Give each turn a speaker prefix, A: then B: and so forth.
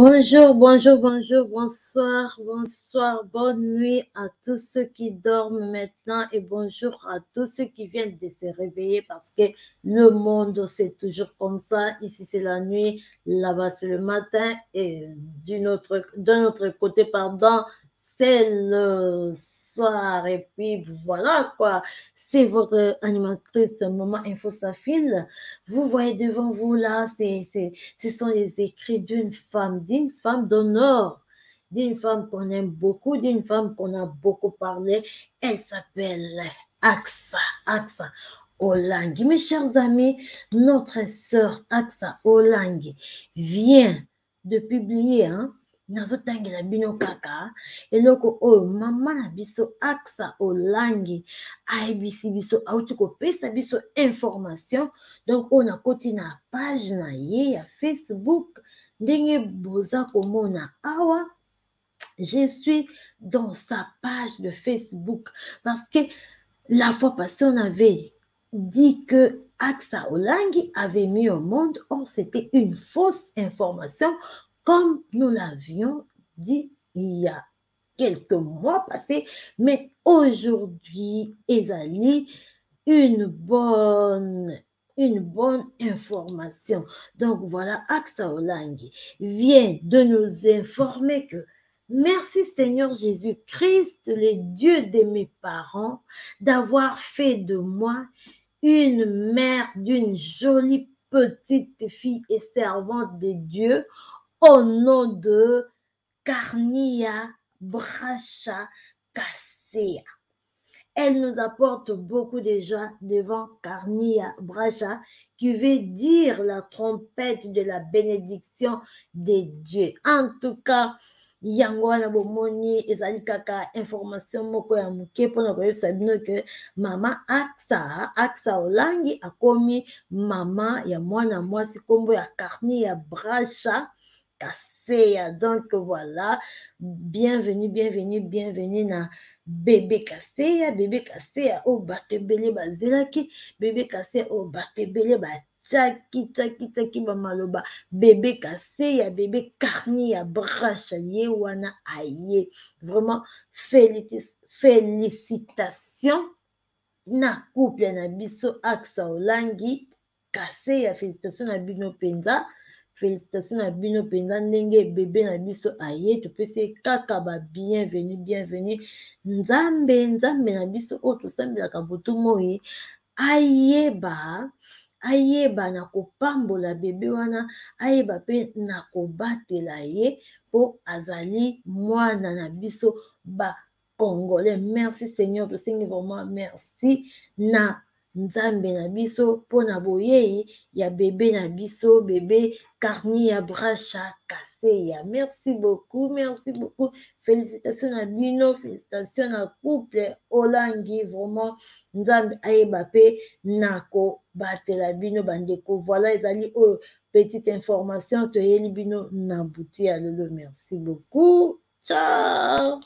A: Bonjour, bonjour, bonjour, bonsoir, bonsoir, bonne nuit à tous ceux qui dorment maintenant et bonjour à tous ceux qui viennent de se réveiller parce que le monde c'est toujours comme ça. Ici c'est la nuit, là-bas c'est le matin et d'un autre côté, pardon, c'est le soir et puis voilà quoi. C'est votre animatrice Maman Info Safil. Vous voyez devant vous là, ce sont les écrits d'une femme d'honneur, d'une femme qu'on aime beaucoup, d'une femme qu'on a beaucoup parlé. Elle s'appelle Aksa Olangi. Mes chers amis, notre sœur Aksa Olangi vient de publier, nazotangela bino kaka eloko oyo mama na biso Aksa Olangi ayebisi biso, auti kopesa biso information. Donc on a koti na page na ye ya Facebook ndenge boza komona awa. Je suis dans sa page de Facebook parce que la fois passée on avait dit que Aksa Olangi avait mis au monde. Or c'était une fausse information comme nous l'avions dit il y a quelques mois passés, mais aujourd'hui ezali une bonne information. Donc voilà, Aksa Olangi vient de nous informer que merci Seigneur Jésus-Christ, le Dieu de mes parents, d'avoir fait de moi une mère d'une jolie petite fille et servante de Dieu au nom de Karnia Bracha Kasea. Elle nous apporte beaucoup de joie devant Karnia Bracha, qui veut dire la trompette de la bénédiction de Dieu. En tout cas, yango wana bomoni ezali kaka information moko ya moke mpona koyebisa bino ke mama Aksa Olangi akomi mama ya mwana mwasi nkombo ya Karnia Bracha Kasea. Donc voilà, bienvenue na bébé Kasea o bato ebele bazelaki, bébé Kasea o bato ebele batiaki bamaloba bébé Kasea, bébé Karnia Bracha ye wana aye. Vraiment félicitations na couple na biso Aksa Olangi Kasea. Félicitations na bino penza, félicitations na bino penza ndenge bébé na biso aye. Topesi kaka ba bienvenue. Nzambe na biso oyo tosambelaka butu moi ayeba na kopambola bebe wana, ayeba pe na kobatela ye po azali mwana na biso ba Congolais. Merci Seigneur, tosengi vraiment merci na Nzambe na biso pona boyei ya bébé na biso, bébé Karnia Bracha Kasea. Merci beaucoup. Félicitations à bino, félicitations à couple Olangi. Vraiment, Nzambe ayeba pe nako batela bino bandeko. Voilà, ezali petite information toyeli bino na butu ya lelo. Merci beaucoup. Ciao.